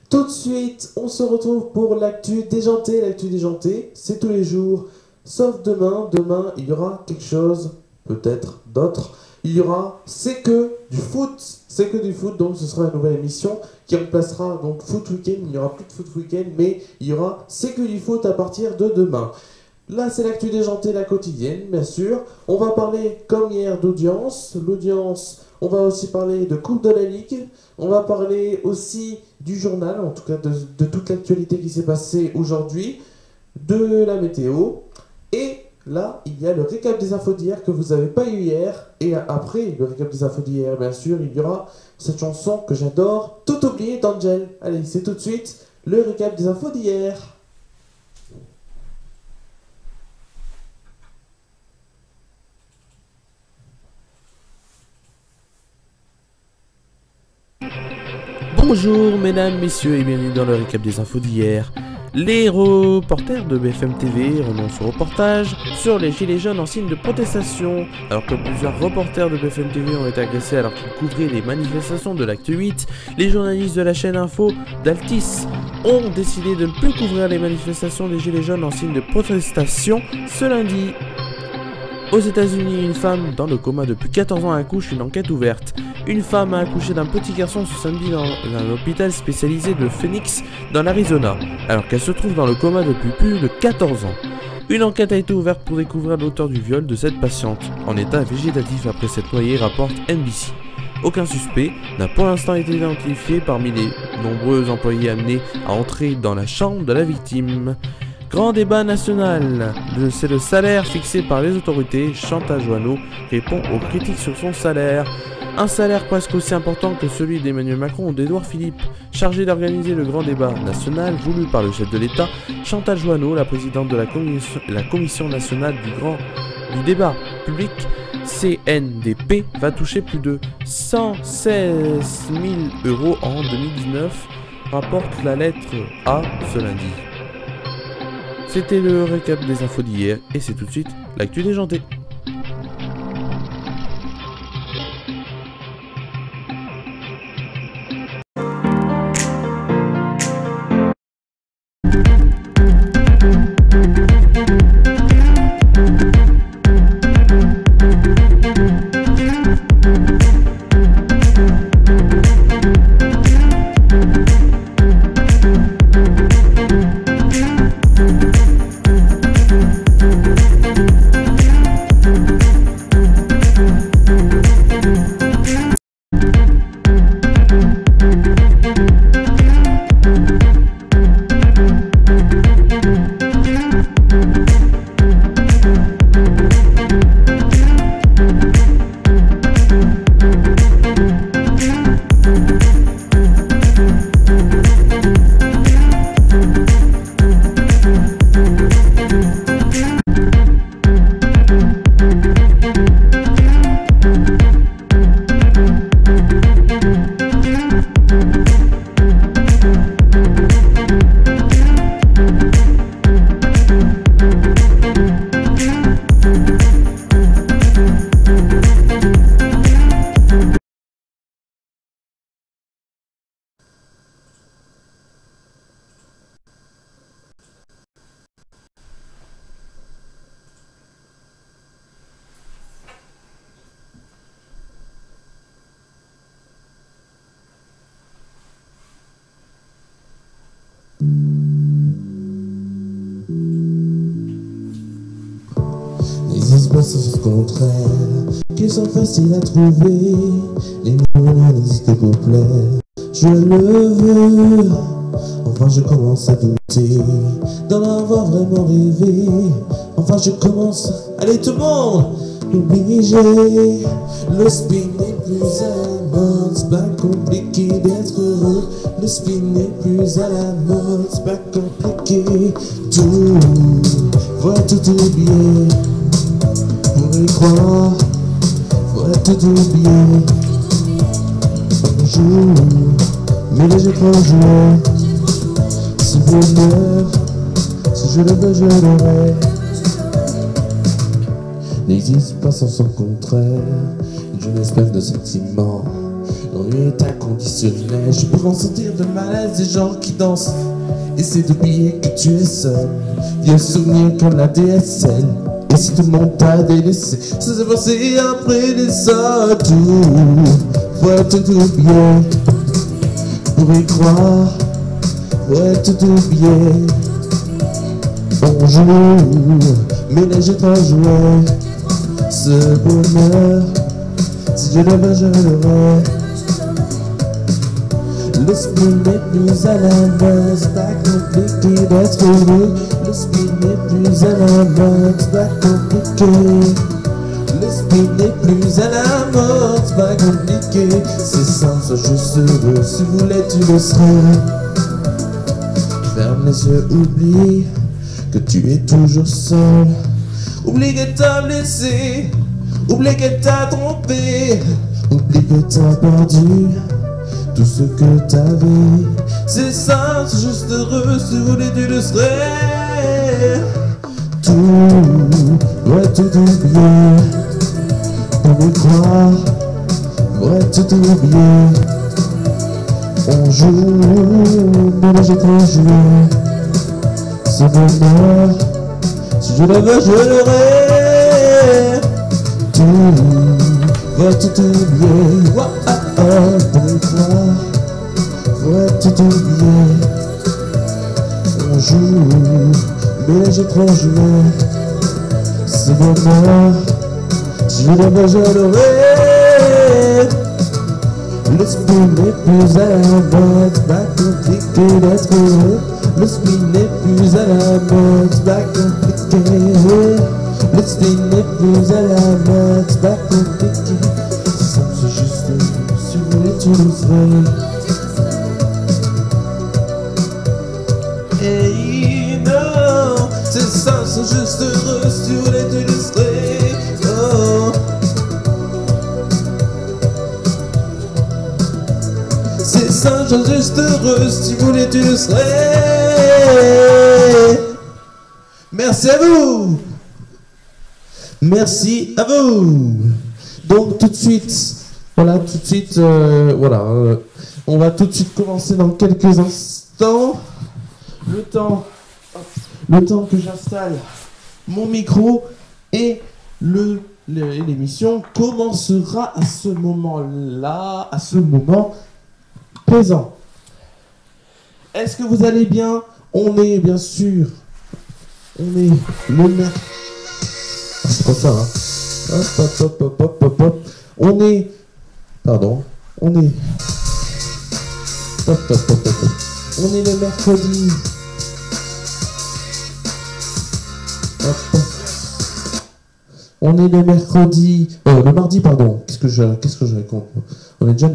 Tout de suite, on se retrouve pour l'actu déjantée. L'actu déjantée, c'est tous les jours, sauf demain. Demain, il y aura quelque chose, peut-être d'autre. Il y aura C'est que du foot. C'est que du foot, donc ce sera une nouvelle émission qui remplacera donc Foot Weekend. Il n'y aura plus de Foot Weekend, mais il y aura C'est que du foot à partir de demain. Là, c'est l'actu déjantée, la quotidienne, bien sûr. On va parler, comme hier, d'audience. L'audience, on va aussi parler de Coupe de la Ligue. On va parler aussi du journal, en tout cas de toute l'actualité qui s'est passée aujourd'hui, de la météo. Et là, il y a le récap des infos d'hier que vous n'avez pas eu hier. Et après le récap des infos d'hier, bien sûr, il y aura cette chanson que j'adore, Tout oublié d'Angel. Allez, c'est tout de suite le récap des infos d'hier. Bonjour mesdames, messieurs et bienvenue dans le récap des infos d'hier. Les reporters de BFM TV renoncent au reportage sur les gilets jaunes en signe de protestation. Alors que plusieurs reporters de BFM TV ont été agressés alors qu'ils couvraient les manifestations de l'acte 8, les journalistes de la chaîne Info d'Altis ont décidé de ne plus couvrir les manifestations des gilets jaunes en signe de protestation ce lundi. Aux États-Unis, une femme dans le coma depuis 14 ans accouche, une enquête ouverte. Une femme a accouché d'un petit garçon ce samedi dans un hôpital spécialisé de Phoenix, dans l'Arizona, alors qu'elle se trouve dans le coma depuis plus de 14 ans. Une enquête a été ouverte pour découvrir l'auteur du viol de cette patiente, en état végétatif après s'être noyée, rapporte NBC. Aucun suspect n'a pour l'instant été identifié parmi les nombreux employés amenés à entrer dans la chambre de la victime. Grand débat national, c'est le salaire fixé par les autorités. Chantal Joanneau répond aux critiques sur son salaire. Un salaire presque aussi important que celui d'Emmanuel Macron ou d'Édouard Philippe. Chargé d'organiser le grand débat national voulu par le chef de l'État, Chantal Joanneau, la présidente de la Commission nationale du débat public, CNDP, va toucher plus de 116 000 € en 2019, rapporte la lettre A ce lundi. C'était le récap des infos d'hier et c'est tout de suite l'actu déjantée. N'existe pas sans ce contraire, qu'ils sont faciles à trouver. Les mots n'existent pour plaire. Je le veux, enfin je commence à douter d'en avoir vraiment rêvé. Enfin je commence, allez tout le monde, obligé. Le spin n'est plus à la mode, c'est pas compliqué d'être heureux. Le spin n'est plus à la mode, c'est pas compliqué. Tout, voilà tout oublier. Pour y croire, voilà tout oublier. Joue, mais là j'ai trop joué. Si bonheur, si je le veux, je l'aurai. N'existe pas sans son contraire. Une jeune espèce de sentiment L'ennui est inconditionnel. Je peux ressentir de malaise des gens qui dansent. Essaie d'oublier que tu es seul. Vieux souvenirs comme la DSL. Et si tout le monde t'a délaissé, ça s'est passé après les atours. Faut tout oublier pour y croire. Faut tout oublier. Bonjour, mais là j'ai trop joué. Ce bonheur, si je l'avais, je l'aurais. L'esprit n'est plus à la mode, c'est pas compliqué d'être heureux. L'esprit n'est plus à la mode, c'est pas compliqué. L'esprit n'est plus à la mode, c'est pas compliqué. C'est simple, sois juste heureux, si vous voulez tu le serais. Ferme les yeux, oublie que tu es toujours seul. Oublie que t'as blessé, oublie que t'as trompé, oublie que t'as perdu tout ce que t'avais. C'est ça, c'est juste heureux, si vous voulez tu le serais. Tout, ouais tout oublier, pour y croire, ouais tout oublier. On joue, mais là j'ai trop joué. Ce bonheur, si je l'avais, je l'aurais. Tout, va tout oublier. Pour y croire, va tout oublier. On joue, mais là j'ai trop joué. Ce bonheur, si je l'avais, je l'aurais. L'esprit n'est plus à la mode, c'est pas compliqué d'être heureux. L'esprit n'est plus à la mode, c'est pas compliqué. L'esprit n'est plus à la mode, c'est pas compliqué. C'est simple, c'est juste heureux, si vous voulez tu le serais. Hey non, c'est simple, c'est juste heureux, si vous voulez tu le serais. Oh. C'est ça, je suis juste heureux, si vous voulez tu le serais. Merci à vous. Merci à vous. Donc tout de suite, voilà, tout de suite, voilà, on va tout de suite commencer dans quelques instants. Le temps que j'installe mon micro et l'émission commencera à ce moment-là, à ce moment présent. Est-ce que vous allez bien? On est bien sûr. On est le mercredi. C'est pas ça, hein. Hop. On est. Pardon. On est. Hop. On est le mercredi. Hop. On est le mercredi. Le mardi, pardon. Qu'est-ce que je raconte? On est déjà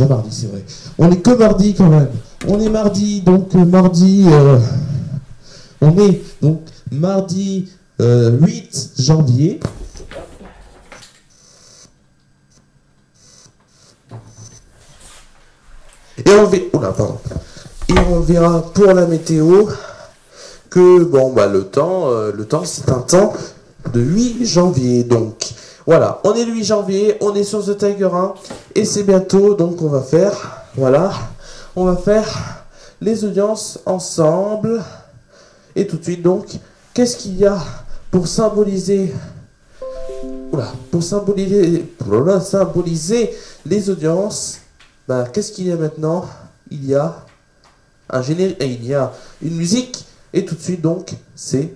mardi, c'est vrai. On est que mardi quand même. On est mardi, donc mardi. On est donc mardi 8 janvier. Et on verra pour la météo que bon bah le temps c'est un temps de 8 janvier. Donc voilà, on est le 8 janvier, on est sur The Tiger 1 et c'est bientôt, donc on va faire les audiences ensemble. Et tout de suite donc, qu'est-ce qu'il y a pour symboliser les audiences? Bah, qu'est-ce qu'il y a maintenant? Il y a un générique, il y a une musique, et tout de suite donc, c'est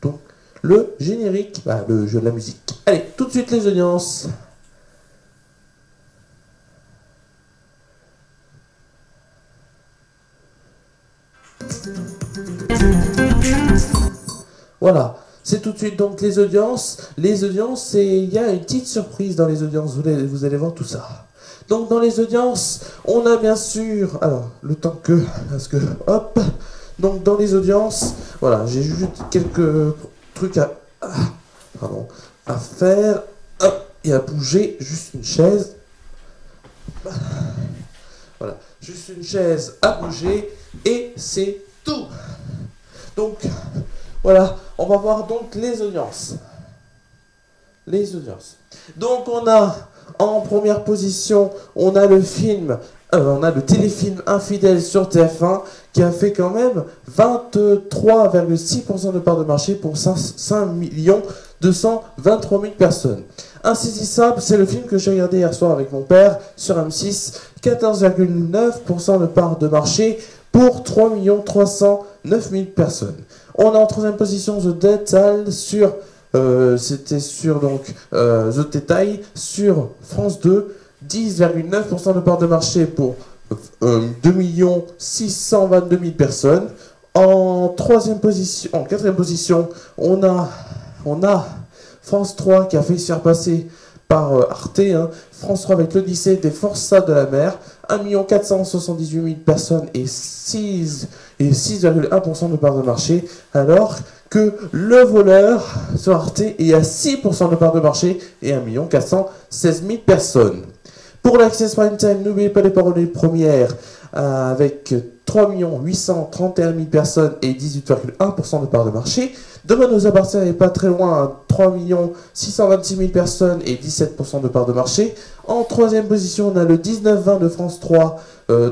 donc le générique, le jeu de la musique. Allez, tout de suite les audiences. Voilà, c'est tout de suite donc les audiences. Les audiences, il y a une petite surprise dans les audiences, vous allez voir tout ça. Donc dans les audiences, on a bien sûr, alors le temps que, parce que, hop, donc dans les audiences, voilà, j'ai juste quelques trucs à faire, hop, et à bouger, juste une chaise, voilà, juste une chaise à bouger, et c'est tout. Donc, voilà, on va voir donc les audiences. Donc on a En première position, on a le téléfilm Infidèle sur TF1 qui a fait quand même 23,6% de part de marché pour 5 223 000 personnes. Insaisissable, c'est le film que j'ai regardé hier soir avec mon père sur M6, 14,9% de part de marché pour 3 309 000 personnes. On a en troisième position The Detail sur The Detail sur France 2, 10,9% de part de marché pour 2 622 000 personnes. En quatrième position, on a France 3 qui a fait se faire passer par Arte, France 3 avec l'Odyssée des forçats de la mer, 1 478 000 personnes et 6,1% de part de marché, alors que Le Voleur sur Arte est à 6% de part de marché et 1 416 000 personnes. Pour l'Access Prime Time, n'oubliez pas les paroles premières avec 3 831 000 personnes et 18,1% de part de marché. Demain nous appartient n'est pas très loin à 3 626 000 personnes et 17% de part de marché. En troisième position, on a le 19-20 de France 3,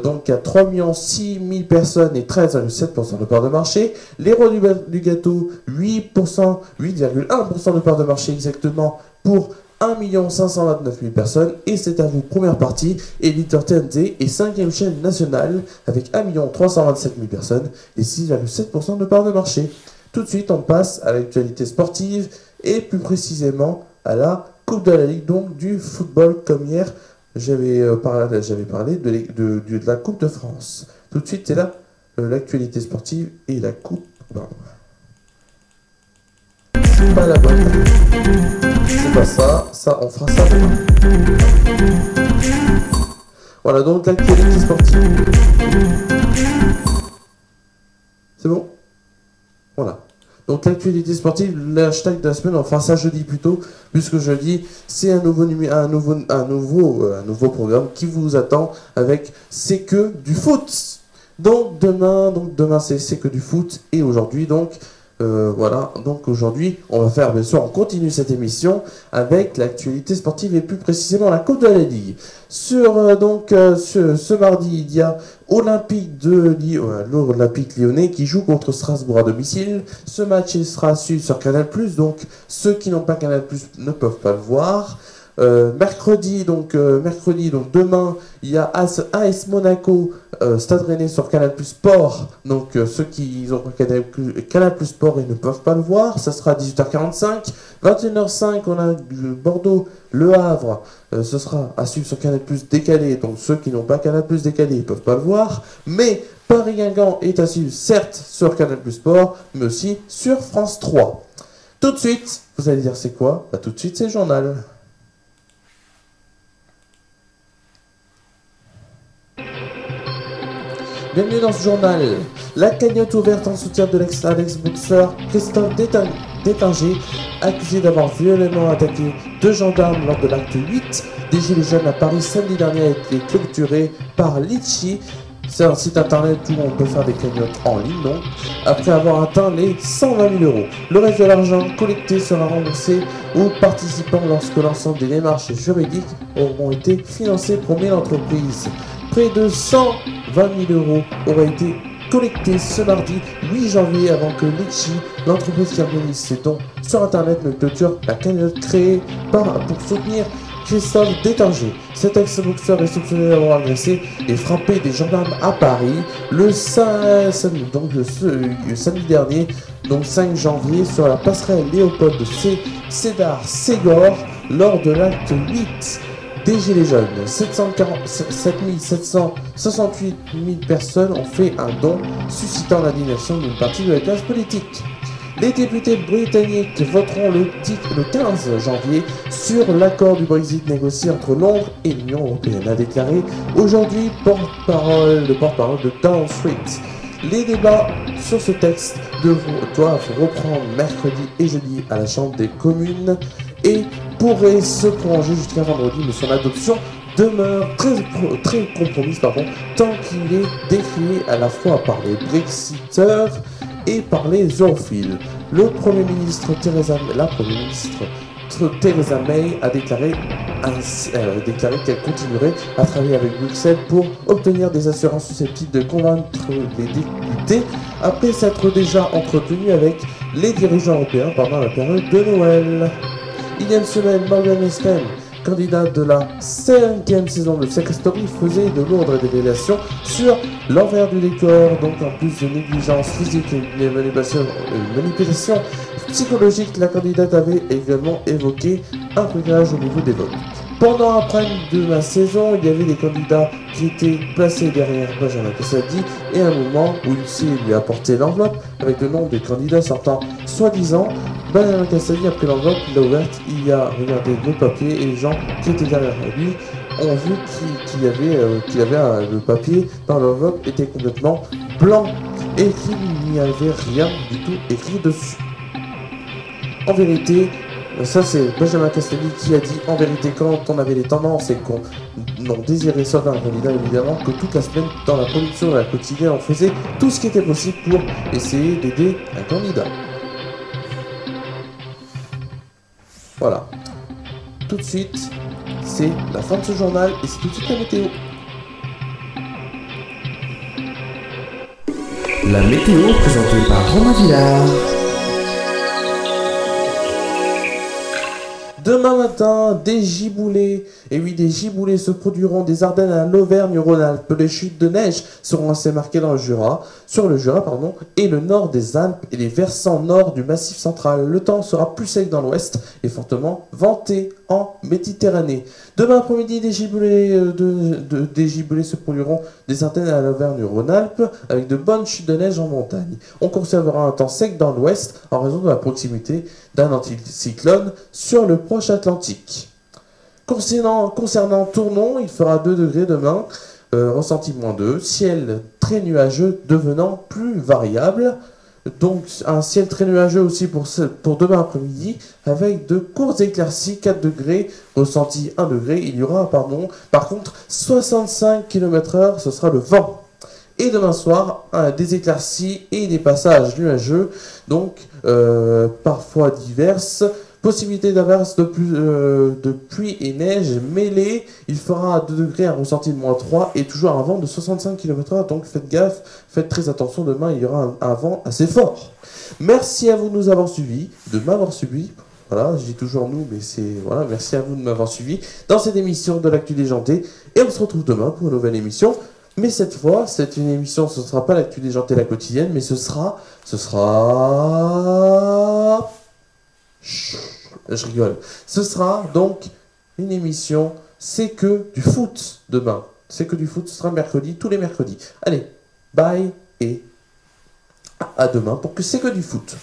donc à 3 6 000 personnes et 13,7% de part de marché. L'Héros du gâteau, 8,1% de part de marché exactement pour 1 529 000 personnes. Et c'est à vous, première partie, Éditeur TNT et 5e chaîne nationale avec 1 327 000 personnes et 6,7% de part de marché. Tout de suite, on passe à l'actualité sportive et plus précisément à la Coupe de la Ligue, donc du football, comme hier j'avais parlé de la Coupe de France. Tout de suite, c'est là l'actualité sportive et la Coupe. Pardon. C'est pas la bonne. C'est pas ça. Ça, on fera ça demain. Voilà, donc l'actualité sportive. C'est bon? Voilà. Donc l'actualité sportive, l'hashtag de la semaine, on fera ça jeudi plutôt, puisque jeudi, c'est un nouveau programme qui vous attend avec C'est que du foot. Donc demain c'est que du foot, et aujourd'hui voilà, donc aujourd'hui, on va faire, bien sûr, on continue cette émission avec l'actualité sportive et plus précisément la Coupe de la Ligue. Ce mardi, il y a l'Olympique lyonnais qui joue contre Strasbourg à domicile. Ce match il sera su sur Canal+, donc ceux qui n'ont pas Canal+, ne peuvent pas le voir. Mercredi, demain, il y a AS Monaco, Stade Rennais sur Canal+ Sport. Donc ceux qui n'ont pas Canal+ Sport, ils ne peuvent pas le voir. Ça sera à 18h45. 21h05, on a Bordeaux, Le Havre. Ce sera à suivre sur Canal+ décalé. Donc ceux qui n'ont pas Canal+ décalé, ils ne peuvent pas le voir. Mais Paris-Guingamp est à suivre, certes, sur Canal+ Sport, mais aussi sur France 3. Tout de suite, vous allez dire c'est quoi? Tout de suite, c'est le journal. Bienvenue dans ce journal. La cagnotte ouverte en soutien de l'ex-boxeur Christophe Détinger, accusé d'avoir violemment attaqué 2 gendarmes lors de l'acte 8 des Gilets jaunes à Paris samedi dernier, a été clôturé par Litchi. C'est un site internet où on peut faire des cagnottes en ligne, donc, après avoir atteint les 120 000 €. Le reste de l'argent collecté sera remboursé aux participants lorsque l'ensemble des démarches juridiques auront été financées, promet l'entreprise. Près de 120 000 € auraient été collectés ce mardi 8 janvier avant que Litchi, l'entreprise qui organise ses dons sur internet, ne clôture la cagnotte créée pour soutenir Christophe Détinger. Cet ex-boxeur est soupçonné d'avoir agressé et frappé des gendarmes à Paris le samedi dernier, donc 5 janvier, sur la passerelle Léopold de Sédar Ségor lors de l'acte 8 des Gilets jaunes. 768 000 personnes ont fait un don, suscitant l'indignation d'une partie de la classe politique. Les députés britanniques voteront le 15 janvier sur l'accord du Brexit négocié entre Londres et l'Union européenne, a déclaré aujourd'hui le porte-parole de Downing Street. Les débats sur ce texte doivent reprendre mercredi et jeudi à la Chambre des communes et pourrait se prolonger jusqu'à vendredi, mais son adoption demeure très compromise, tant qu'il est décrié à la fois par les Brexiteurs et par les europhiles. La Première ministre Theresa May a déclaré qu'elle continuerait à travailler avec Bruxelles pour obtenir des assurances susceptibles de convaincre les députés après s'être déjà entretenue avec les dirigeants européens pendant la période de Noël. Il y a une semaine, Morgan Easton, candidat de la 5e saison de Sex Story, faisait de lourdes révélations sur l'envers du décor. Donc en plus de négligence physique et de manipulation psychologique, la candidate avait également évoqué un trucage au niveau des votes. Pendant la prime de la saison, il y avait des candidats qui étaient placés derrière Benjamin Castaldi et à un moment où il lui a apporté l'enveloppe avec le nom des candidats sortant soi-disant. Benjamin Castaldi a pris l'enveloppe, il l'a ouverte, il a regardé le papier et les gens qui étaient derrière lui ont vu le papier dans l'enveloppe était complètement blanc et qu'il n'y avait rien du tout écrit dessus. En vérité, ça c'est Benjamin Castaldi qui a dit en vérité quand on avait les tendances et qu'on désirait sauver un candidat, évidemment que toute la semaine dans la production de la quotidienne on faisait tout ce qui était possible pour essayer d'aider un candidat. Voilà. Tout de suite, c'est la fin de ce journal et c'est tout de suite la météo. La météo présentée par Romain Villard. Demain matin, des giboulées. Et oui, des giboulées se produiront des Ardennes à l'Auvergne-Rhône-Alpes. Les chutes de neige seront assez marquées sur le Jura, et le nord des Alpes et les versants nord du Massif central. Le temps sera plus sec dans l'ouest et fortement venté en Méditerranée. Demain après-midi, des giboulées se produiront des Ardennes à l'Auvergne-Rhône-Alpes avec de bonnes chutes de neige en montagne. On conservera un temps sec dans l'ouest en raison de la proximité d'un anticyclone sur le proche Atlantique. Concernant Tournon, il fera 2 degrés demain, ressenti -2, ciel très nuageux devenant plus variable. Donc un ciel très nuageux aussi pour demain après-midi, avec de courtes éclaircies, 4 degrés, ressenti 1 degré. Il y aura, par contre, 65 km/h, ce sera le vent. Et demain soir, des éclaircies et des passages nuageux, donc parfois diverses. Possibilité d'averses de pluie et neige mêlées. Il fera 2 degrés, un ressenti de -3 et toujours un vent de 65 km/h. Donc faites gaffe, faites très attention. Demain, il y aura un vent assez fort. Merci à vous de nous avoir suivis, de m'avoir suivi. Voilà, je dis toujours nous, mais voilà, merci à vous de m'avoir suivi dans cette émission de l'actu déjantée. Et on se retrouve demain pour une nouvelle émission. Mais cette fois, c'est une émission, ce ne sera pas l'actu déjantée la quotidienne, mais ce sera... Je rigole. Ce sera donc une émission C'est que du foot demain. C'est que du foot, ce sera mercredi, tous les mercredis. Allez, bye et à demain pour que C'est que du foot.